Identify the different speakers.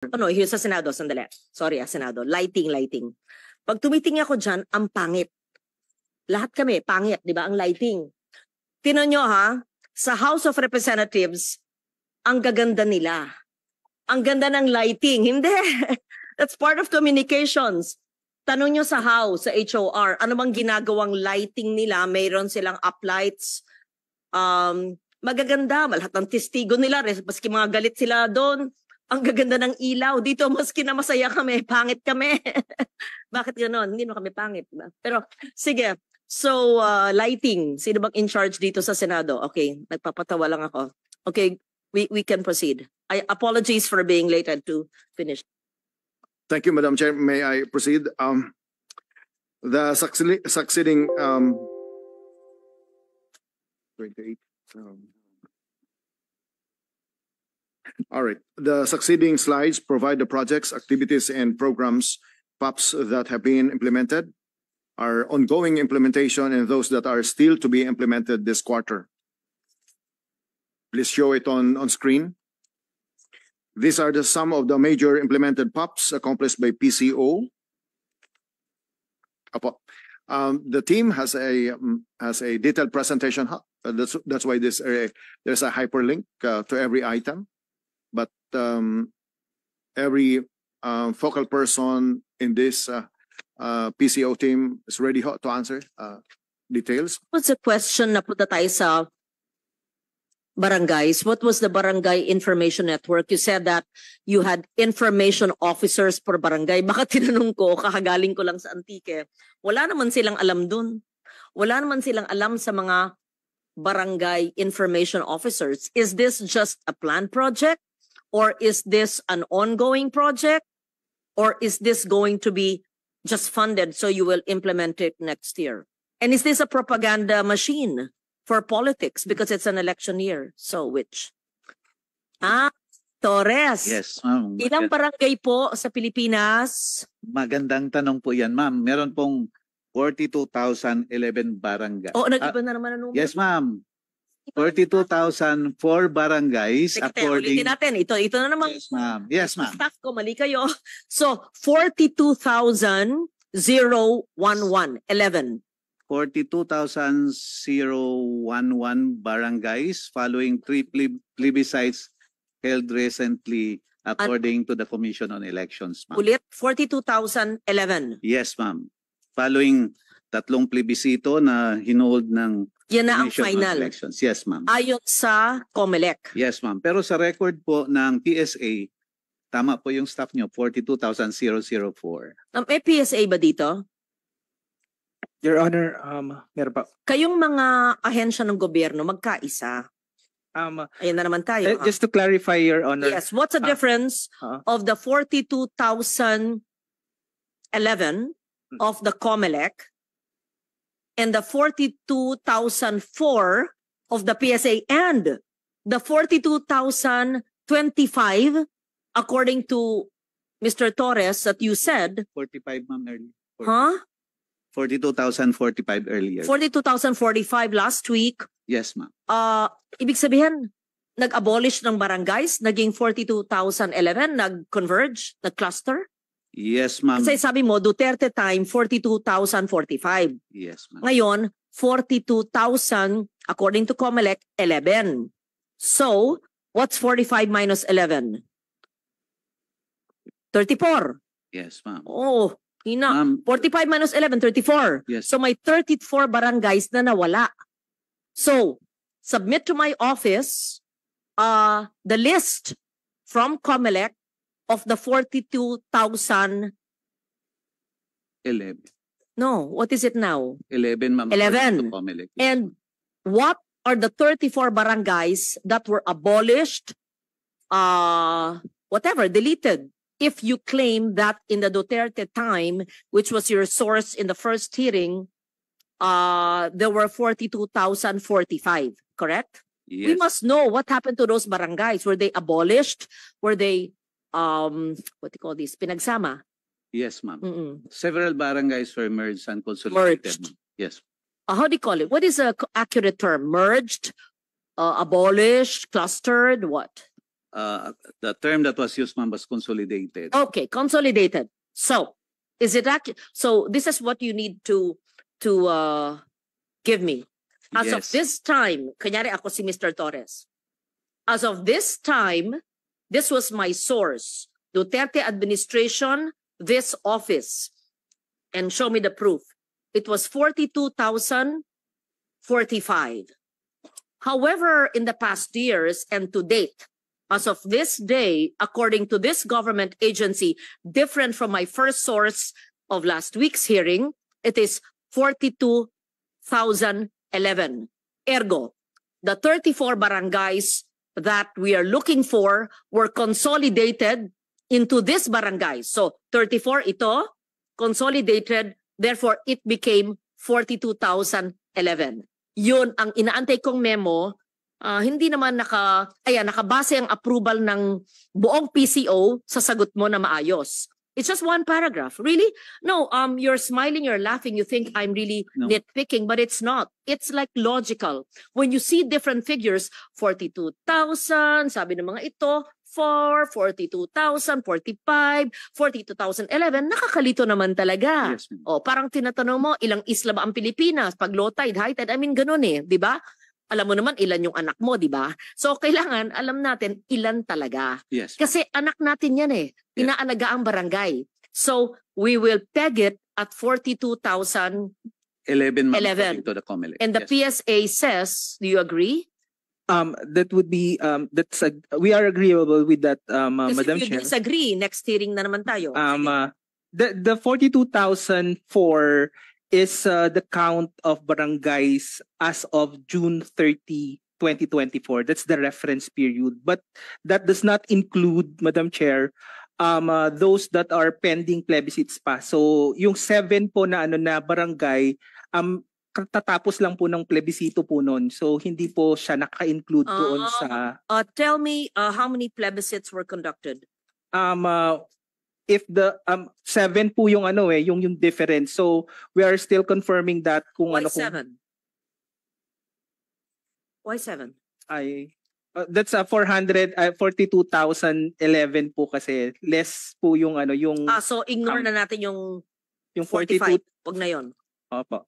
Speaker 1: Ano, here's sa Senado, sandali. Sorry, Senado. Lighting. Pag tumitingin ako dyan, ang pangit. Lahat kami, pangit, di ba? Ang lighting. Tinan nyo ha, sa House of Representatives, ang gaganda nila. Ang ganda ng lighting. Hindi. That's part of communications. Tanong nyo sa House, sa HOR, ano bang ginagawang lighting nila? Mayroon silang uplights. Magaganda. Lahat ng testigo nila, maski mga galit sila doon. Ang gaganda ng ilaw. Dito, maski na masaya kami, pangit kami. Bakit gano'n? Hindi naman kami pangit. Diba? Pero, sige. So, lighting. Sino bang in charge dito sa Senado? Okay, nagpapatawa lang ako. Okay, we can proceed. I apologize for being late and to finish.
Speaker 2: Thank you, Madam Chair. May I proceed? The succeeding 28. All right. The succeeding slides provide the projects, activities, and programs, POPs that have been implemented, our ongoing implementation, and those that are still to be implemented this quarter. Please show it on screen. These are some of the major implemented POPs accomplished by PCO. The team has a detailed presentation. That's why there's a hyperlink to every item. But every focal person in this PCO team is ready to answer details.
Speaker 1: What's the question na punta tayo sa barangays? What was the barangay information network? You said that you had information officers per barangay. Baka tinanong ko, kakagaling ko lang sa Antique. Wala naman silang alam dun. Wala naman silang alam sa mga barangay information officers. Is this just a planned project? Or is this an ongoing project? Or is this going to be just funded so you will implement it next year? And is this a propaganda machine for politics because it's an election year? So which? Torres.
Speaker 3: Yes, ma'am.
Speaker 1: Ilang barangay po sa Pilipinas?
Speaker 3: Magandang tanong po yan, ma'am. Meron pong 42,011 barangay.
Speaker 1: Oh, nag-iba na naman ang numero.
Speaker 3: Yes, ma'am. 42,004 barangays according...
Speaker 1: Ulitin natin. Ito na naman.
Speaker 3: Yes, ma'am. Yes, ma'am.
Speaker 1: Staff ko, mali kayo. So, 42,011.
Speaker 3: 42,011 barangays following 3 plebiscites held recently according to the Commission on Elections, ma'am.
Speaker 1: Ulit, 42,011.
Speaker 3: Yes, ma'am. Following 3 plebisito na hinold ng
Speaker 1: Yan na ang
Speaker 3: Commission on
Speaker 1: final.
Speaker 3: Elections. Yes, ma'am.
Speaker 1: Ayon sa COMELEC.
Speaker 3: Yes, ma'am. Pero sa record po ng PSA, tama po yung staff nyo, 42,004.
Speaker 1: May PSA ba dito?
Speaker 4: Your Honor, meron pa.
Speaker 1: Kayong mga ahensya ng gobyerno, magkaisa. Ayan na naman tayo.
Speaker 4: Just to clarify, Your Honor.
Speaker 1: Yes, what's the difference of the 42,011 of the COMELEC and the 42,004 of the PSA and the 42,025 according to Mr. Torres that you said?
Speaker 3: 45, ma'am, earlier.
Speaker 1: Huh?
Speaker 3: 42,045 earlier.
Speaker 1: 42,045 last week.
Speaker 3: Yes, ma'am.
Speaker 1: Ibig sabihin, nag-abolish ng barangays, naging 42,011, nag-converge, nag-cluster?
Speaker 3: Yes, ma'am.
Speaker 1: Kasi sabi mo, Duterte time, 42,045.
Speaker 3: Yes, ma'am.
Speaker 1: Ngayon, 42,000, according to COMELEC, 11. So, what's 45 minus 11? 34.
Speaker 3: Yes, ma'am.
Speaker 1: Oh, hina. 45 minus 11, 34.
Speaker 3: Yes.
Speaker 1: So, may 34 barangays na nawala. So, submit to my office the list from COMELEC of the 42,000.
Speaker 3: 11.
Speaker 1: No, what is it now?
Speaker 3: 11, ma'am.
Speaker 1: 11. And what are the 34 barangays that were abolished, whatever, deleted? If you claim that in the Duterte time, which was your source in the first hearing, there were 42,045, correct?
Speaker 3: Yes.
Speaker 1: We must know what happened to those barangays. Were they abolished? Were they, what do you call this, pinagsama?
Speaker 3: Yes, ma'am.
Speaker 1: Mm-mm.
Speaker 3: Several barangays were merged and consolidated.
Speaker 1: Merged.
Speaker 3: Yes.
Speaker 1: How do you call it? What is a accurate term? Merged, abolished, clustered, what?
Speaker 3: the term that was used, ma'am, was consolidated.
Speaker 1: Okay, consolidated. So, is it so this is what you need to give me. As of
Speaker 3: Yes.
Speaker 1: this time, kanyari ako si Mr. Torres. As of this time, this was my source. Duterte administration, this office. And show me the proof. It was 42,045. However, in the past years and to date, as of this day, according to this government agency, different from my first source of last week's hearing, it is 42,011. Ergo, the 34 barangays that we are looking for were consolidated into this barangay. So 34 ito, consolidated, therefore it became 42,011. Yun ang inaantay kong memo. Hindi naman nakabase ang approval ng buong PCO sa sagot mo na maayos. It's just one paragraph. Really? No, you're smiling, you're laughing, you think I'm really
Speaker 3: No.
Speaker 1: nitpicking, but it's not. It's like logical. When you see different figures, 42,000, sabi ng mga ito, 42,000, 45, 42,011, nakakalito naman talaga.
Speaker 3: Yes, ma'am.
Speaker 1: O, parang tinatanong mo, ilang isla ba ang Pilipinas? Pag low tide, high tide, I mean, ganun di ba? Alam mo naman ilan yung anak mo, di ba? So, kailangan alam natin ilan talaga.
Speaker 3: Yes.
Speaker 1: Kasi anak natin yan
Speaker 3: Yes.
Speaker 1: Inaalaga ang barangay. So, we will peg it at 42,011.
Speaker 3: 11, ma'am,
Speaker 1: 11.
Speaker 3: according to the COMELEC.
Speaker 1: And the
Speaker 3: Yes.
Speaker 1: PSA says, do you agree?
Speaker 4: That would be we are agreeable with that,
Speaker 1: Kasi
Speaker 4: Madam
Speaker 1: if you
Speaker 4: Chair.
Speaker 1: disagree, next hearing na naman tayo. Sige.
Speaker 4: The 42,004 is the count of barangays as of June 30, 2024. That's the reference period. But that does not include, Madam Chair, those that are pending plebiscites pa. So yung 7 po na na barangay, tatapos lang po ng plebisito po noon. So hindi po siya naka-include doon sa
Speaker 1: Tell me how many plebiscites were conducted?
Speaker 4: if the 7 po yung yung difference. So we are still confirming that kung
Speaker 1: Why
Speaker 4: kung
Speaker 1: 7? Why 7?
Speaker 4: that's 42,011 po kasi less po yung yung
Speaker 1: So ignore na natin yung
Speaker 4: yung
Speaker 1: 45.
Speaker 4: 42.
Speaker 1: Wag na yon.
Speaker 4: Opo.